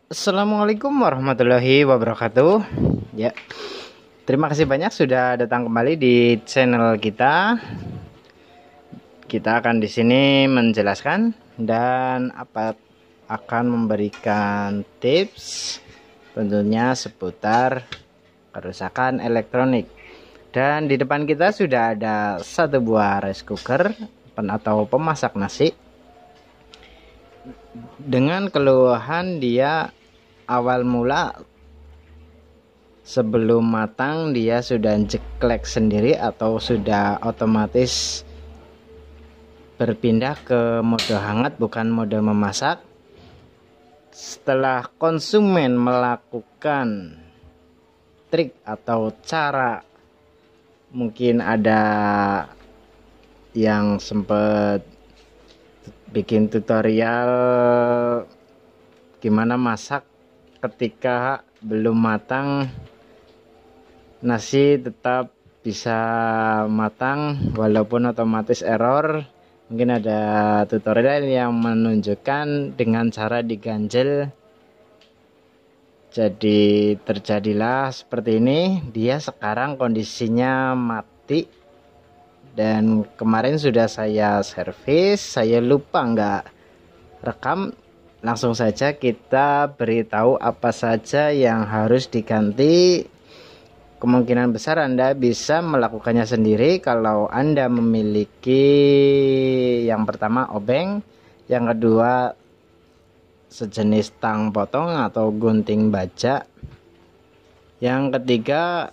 Assalamualaikum warahmatullahi wabarakatuh. Ya, terima kasih banyak sudah datang kembali di channel kita. Kita akan di sini menjelaskan dan akan memberikan tips tentunya seputar kerusakan elektronik. Dan di depan kita sudah ada satu buah rice cooker atau pemasak nasi. Dengan keluhan dia awal mula sebelum matang dia sudah jeklek sendiri atau sudah otomatis berpindah ke mode hangat bukan mode memasak. Setelah konsumen melakukan trik atau cara, mungkin ada yang sempat bikin tutorial gimana masak ketika belum matang, nasi tetap bisa matang walaupun otomatis error. Mungkin ada tutorial yang menunjukkan dengan cara diganjel, jadi terjadilah seperti ini. Dia sekarang kondisinya mati dan kemarin sudah saya servis, saya lupa nggak rekam. Langsung saja kita beritahu apa saja yang harus diganti. Kemungkinan besar Anda bisa melakukannya sendiri kalau Anda memiliki yang pertama obeng, yang kedua sejenis tang potong atau gunting baja, yang ketiga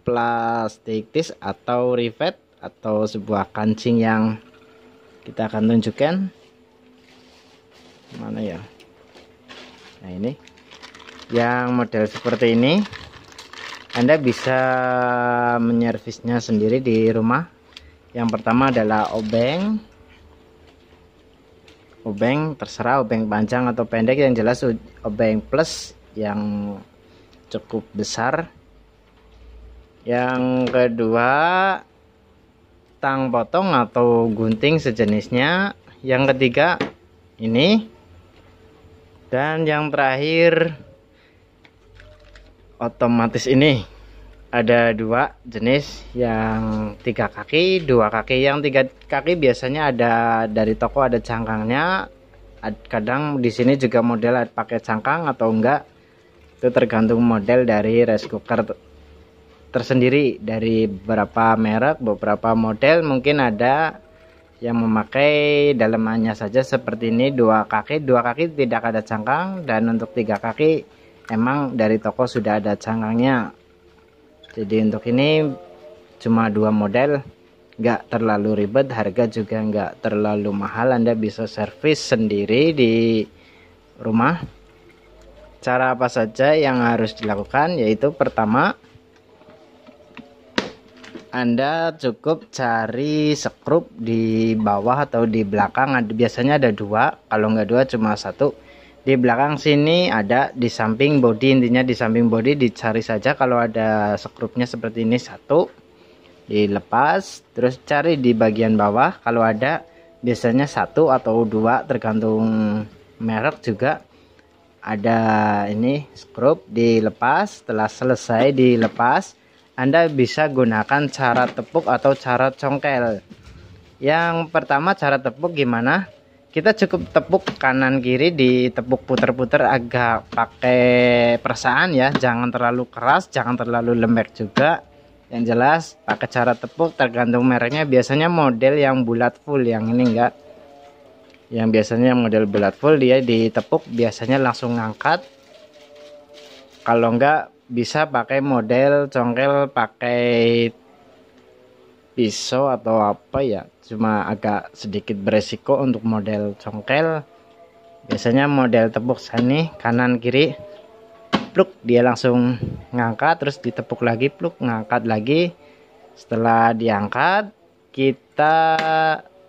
plastik disc atau rivet atau sebuah kancing yang kita akan tunjukkan. Mana ya? Nah, ini yang model seperti ini. Anda bisa menyervisnya sendiri di rumah. Yang pertama adalah obeng. Obeng terserah obeng panjang atau pendek, yang jelas obeng plus yang cukup besar. Yang kedua tang potong atau gunting sejenisnya. Yang ketiga ini. Dan yang terakhir otomatis ini. Ada dua jenis, yang 3 kaki, 2 kaki. Yang 3 kaki biasanya ada dari toko, ada cangkangnya. Kadang di sini juga model pakai cangkang atau enggak, itu tergantung model dari rice cooker tersendiri. Dari beberapa merek, beberapa model mungkin ada yang memakai dalamannya saja seperti ini, 2 kaki. 2 kaki tidak ada cangkang, dan untuk 3 kaki emang dari toko sudah ada cangkangnya. Jadi untuk ini cuma 2 model, nggak terlalu ribet, harga juga nggak terlalu mahal. Anda bisa servis sendiri di rumah. Cara apa saja yang harus dilakukan, yaitu pertama Anda cukup cari skrup di bawah atau di belakang. Biasanya ada 2, kalau nggak 2 cuma 1. Di belakang sini ada, di samping bodi, intinya di samping bodi dicari saja. Kalau ada skrupnya seperti ini 1, dilepas. Terus cari di bagian bawah, kalau ada biasanya 1 atau 2 tergantung merek juga. Ada ini skrup, dilepas. Setelah selesai dilepas, Anda bisa gunakan cara tepuk atau cara congkel. Yang pertama cara tepuk gimana? Kita cukup tepuk kanan kiri, ditepuk puter-puter agak pakai perasaan ya, jangan terlalu keras, jangan terlalu lembek juga. Yang jelas pakai cara tepuk tergantung mereknya. Biasanya model yang bulat full, yang ini enggak. Yang biasanya model bulat full dia ditepuk biasanya langsung ngangkat. Kalau enggak bisa pakai model congkel pakai pisau atau apa ya, cuma agak sedikit beresiko untuk model congkel. Biasanya model tepuk sini kanan kiri pluk, dia langsung ngangkat, terus ditepuk lagi pluk, ngangkat lagi. Setelah diangkat kita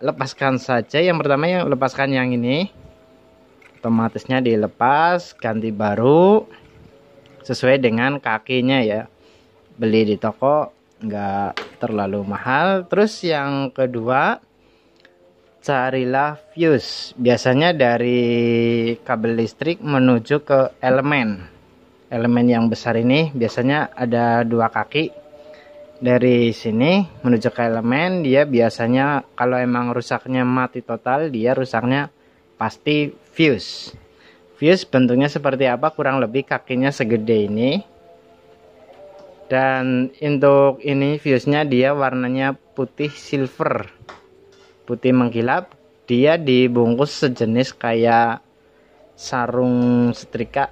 lepaskan saja. Yang pertama yang lepaskan yang ini, otomatisnya dilepas, ganti baru sesuai dengan kakinya ya, beli di toko nggak terlalu mahal. Terus yang kedua carilah fuse. Biasanya dari kabel listrik menuju ke elemen yang besar ini biasanya ada dua kaki. Dari sini menuju ke elemen, dia biasanya kalau emang rusaknya mati total, dia rusaknya pasti fuse. Fuse bentuknya seperti apa? Kurang lebih kakinya segede ini. Dan untuk ini fuse-nya dia warnanya putih silver, putih mengkilap. Dia dibungkus sejenis kayak sarung setrika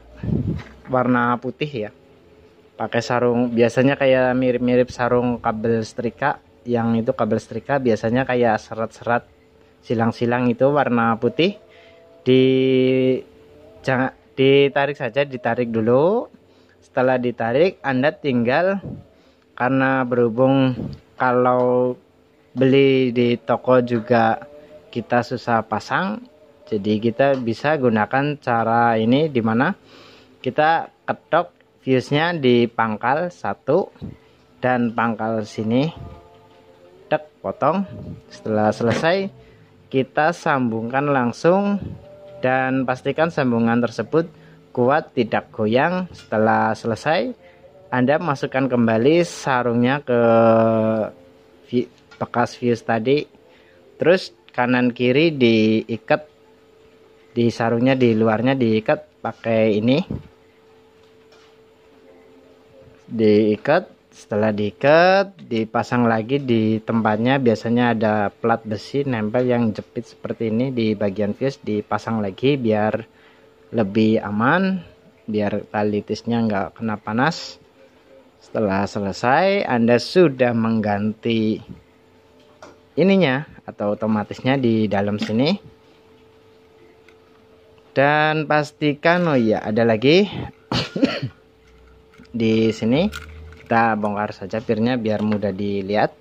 warna putih ya, pakai sarung biasanya kayak mirip-mirip sarung kabel setrika. Yang itu kabel setrika biasanya kayak serat-serat silang-silang itu warna putih. Jangan ditarik saja, ditarik dulu. Setelah ditarik, Anda tinggal, karena berhubung kalau beli di toko juga kita susah pasang, jadi kita bisa gunakan cara ini, dimana kita ketok fuse-nya di pangkal satu dan pangkal sini, tek, potong. Setelah selesai, kita sambungkan langsung dan pastikan sambungan tersebut kuat, tidak goyang. Setelah selesai, Anda masukkan kembali sarungnya ke bekas fuse tadi, terus kanan kiri diikat, di sarungnya di luarnya diikat pakai ini, diikat. Setelah diikat, dipasang lagi di tempatnya. Biasanya ada plat besi nempel yang jepit seperti ini di bagian fuse, dipasang lagi biar lebih aman, biar tali tisnya nggak kena panas. Setelah selesai, Anda sudah mengganti ininya atau otomatisnya di dalam sini. Dan pastikan, oh iya, ada lagi di sini. Kita bongkar saja pirnya biar mudah dilihat.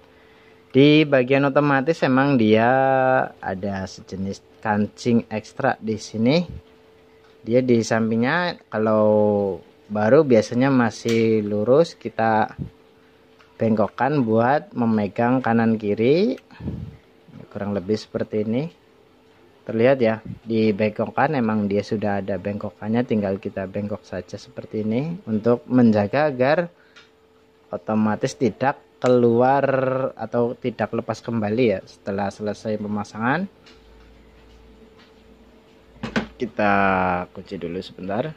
Di bagian otomatis emang dia ada sejenis kancing ekstra di sini. Dia di sampingnya, kalau baru biasanya masih lurus, kita bengkokkan buat memegang kanan kiri. Kurang lebih seperti ini. Terlihat ya, di bengkokkan emang dia sudah ada bengkokannya, tinggal kita bengkok saja seperti ini untuk menjaga agar otomatis tidak keluar atau tidak lepas kembali ya setelah selesai pemasangan. Kita kunci dulu sebentar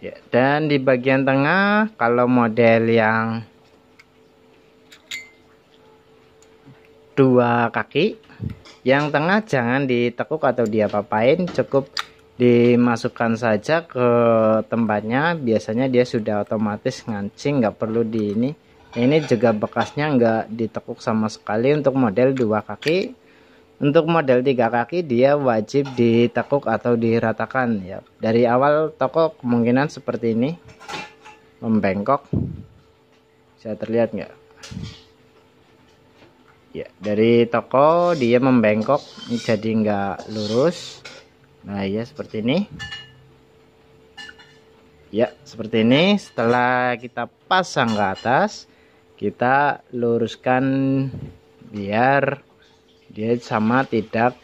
ya. Dan di bagian tengah, kalau model yang dua kaki, yang tengah jangan ditekuk atau diapa-apain, cukup dimasukkan saja ke tempatnya. Biasanya dia sudah otomatis ngancing, nggak perlu di ini. Ini juga bekasnya nggak ditekuk sama sekali untuk model dua kaki. Untuk model tiga kaki dia wajib ditekuk atau diratakan ya. Dari awal toko kemungkinan seperti ini, membengkok. Bisa terlihat nggak? Ya, dari toko dia membengkok jadi nggak lurus. Nah ya, seperti ini ya, seperti ini. Setelah kita pasang ke atas, kita luruskan biar dia sama, tidak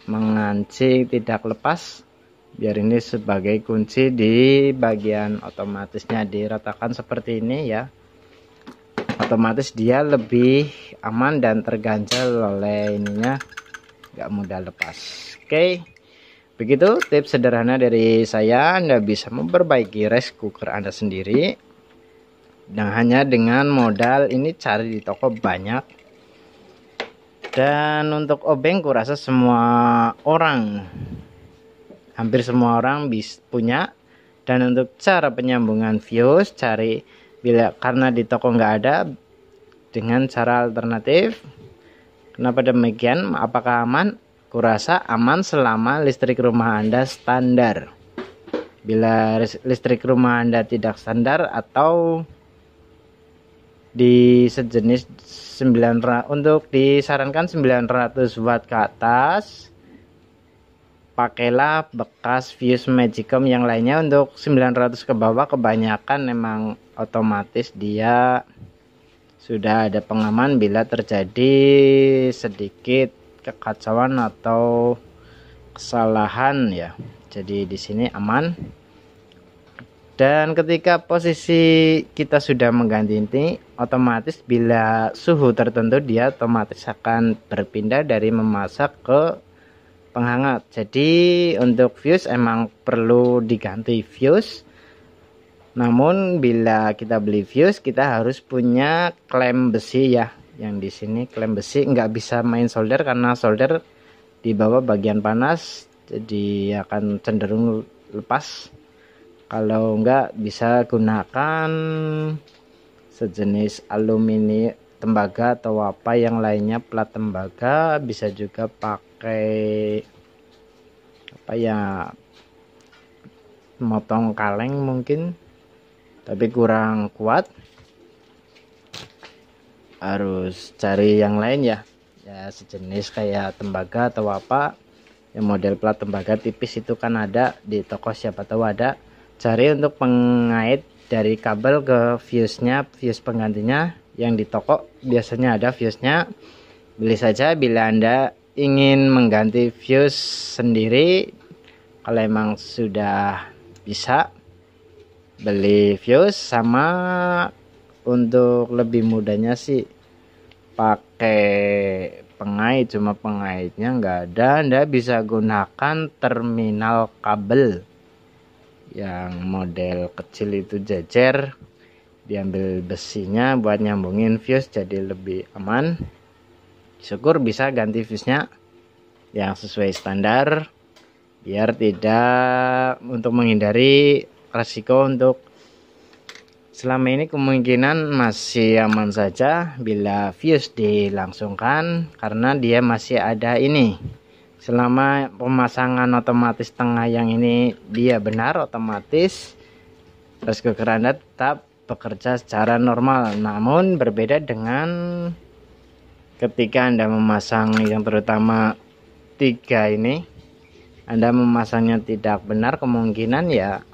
mengancing, tidak lepas. Biar ini sebagai kunci di bagian otomatisnya, diratakan seperti ini ya. Otomatis dia lebih aman dan terganjal oleh ininya, nggak mudah lepas. Oke, begitu tips sederhana dari saya. Anda bisa memperbaiki rice cooker Anda sendiri dan hanya dengan modal ini, cari di toko banyak. Dan untuk obeng kurasa hampir semua orang bisa punya. Dan untuk cara penyambungan fuse, cari karena di toko nggak ada, dengan cara alternatif. Kenapa demikian? Apakah aman? Kurasa aman selama listrik rumah Anda standar. Bila listrik rumah Anda tidak standar atau di sejenis 900, untuk disarankan 900 watt ke atas, pakailah bekas fuse Magicom yang lainnya. Untuk 900 ke bawah kebanyakan memang otomatis dia sudah ada pengaman bila terjadi sedikit kekacauan atau kesalahan ya. Jadi di sini aman. Dan ketika posisi kita sudah mengganti ini, otomatis bila suhu tertentu dia otomatis akan berpindah dari memasak ke penghangat. Jadi untuk fuse emang perlu diganti fuse. Namun bila kita beli fuse kita harus punya klem besi ya. Yang di sini klem besi, nggak bisa main solder karena solder di bawah bagian panas, jadi akan cenderung lepas. Kalau enggak bisa gunakan sejenis aluminium tembaga atau apa yang lainnya, plat tembaga. Bisa juga pakai apa ya, motong kaleng mungkin, tapi kurang kuat. Harus cari yang lain ya sejenis kayak tembaga atau apa yang model plat tembaga tipis itu kan ada di toko, siapa tahu ada. Cari untuk pengait dari kabel ke fuse-nya, fuse penggantinya yang di toko biasanya ada fuse-nya. Beli saja bila Anda ingin mengganti fuse sendiri. Kalau emang sudah bisa beli fuse, sama untuk lebih mudahnya sih pakai pengait, cuma pengaitnya nggak ada. Anda bisa gunakan terminal kabel yang model kecil itu jejer, diambil besinya buat nyambungin fuse jadi lebih aman. Syukur bisa ganti fuse-nya yang sesuai standar biar tidak, untuk menghindari resiko. Untuk selama ini kemungkinan masih aman saja bila fuse dilangsungkan karena dia masih ada ini. Selama pemasangan otomatis tengah yang ini dia benar, otomatis rice cooker Anda tetap bekerja secara normal. Namun berbeda dengan ketika Anda memasang yang terutama 3 ini, Anda memasangnya tidak benar, kemungkinan ya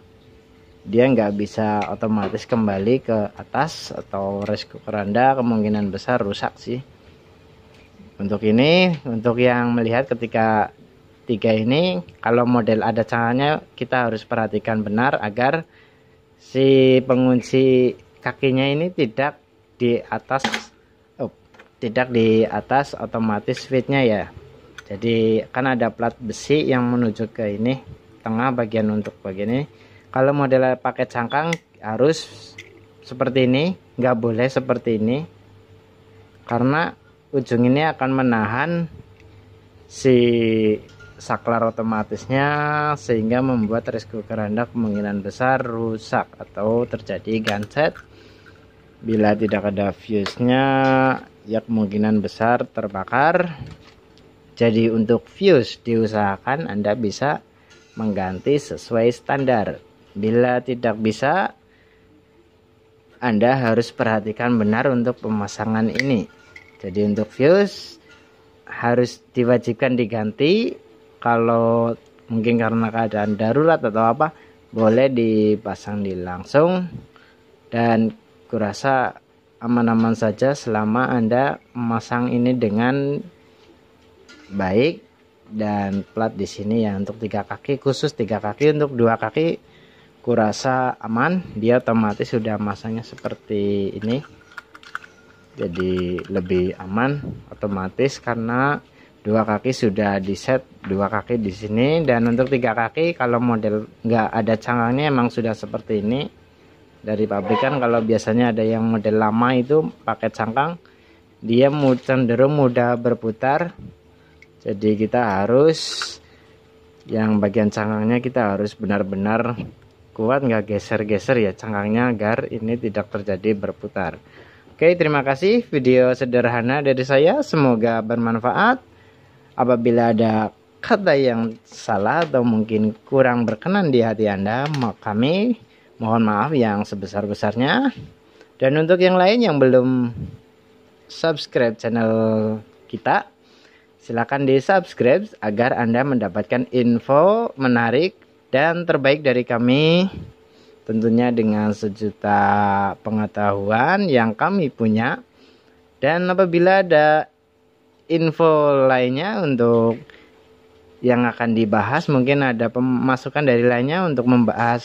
dia nggak bisa otomatis kembali ke atas, atau rice cooker Anda kemungkinan besar rusak sih. Untuk ini, untuk yang melihat ketika 3 ini, kalau model ada cangkangnya kita harus perhatikan benar agar si pengunci kakinya ini tidak di atas, tidak di atas otomatis switchnya ya. Jadi kan ada plat besi yang menuju ke ini tengah bagian untuk bagian ini. Kalau model pakai cangkang harus seperti ini, nggak boleh seperti ini, karena ujung ini akan menahan si saklar otomatisnya sehingga membuat rice cooker Anda kemungkinan besar rusak atau terjadi genset. Bila tidak ada fuse-nya ya kemungkinan besar terbakar. Jadi untuk fuse diusahakan Anda bisa mengganti sesuai standar. Bila tidak bisa, Anda harus perhatikan benar untuk pemasangan ini. Jadi untuk fuse harus diwajibkan diganti. Kalau mungkin karena keadaan darurat atau apa, boleh dipasang di langsung. Dan kurasa aman-aman saja selama Anda memasang ini dengan baik. Dan plat di sini ya untuk 3 kaki, khusus 3 kaki. Untuk 2 kaki kurasa aman, dia otomatis sudah masangnya seperti ini. Jadi lebih aman otomatis karena 2 kaki sudah di set 2 kaki di sini. Dan untuk 3 kaki kalau model nggak ada cangkangnya emang sudah seperti ini dari pabrikan. Kalau biasanya ada yang model lama itu pakai cangkang, dia cenderung mudah berputar. Jadi kita harus yang bagian cangkangnya kita harus benar-benar kuat, nggak geser-geser ya cangkangnya agar ini tidak terjadi berputar. Oke, terima kasih video sederhana dari saya, semoga bermanfaat. Apabila ada kata yang salah atau mungkin kurang berkenan di hati Anda, kami mohon maaf yang sebesar-besarnya. Dan untuk yang lain yang belum subscribe channel kita, silakan di subscribe agar Anda mendapatkan info menarik dan terbaik dari kami. Tentunya dengan sejuta pengetahuan yang kami punya, Dan apabila ada info lainnya untuk yang akan dibahas, mungkin ada pemasukan dari lainnya untuk membahas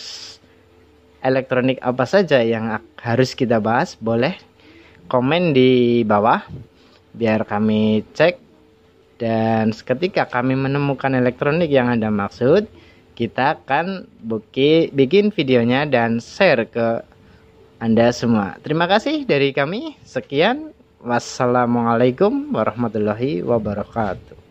elektronik apa saja yang harus kita bahas, boleh komen di bawah biar kami cek. Dan ketika kami menemukan elektronik yang Anda maksud, kita akan bikin videonya dan share ke Anda semua. Terima kasih dari kami. Sekian. Wassalamualaikum warahmatullahi wabarakatuh.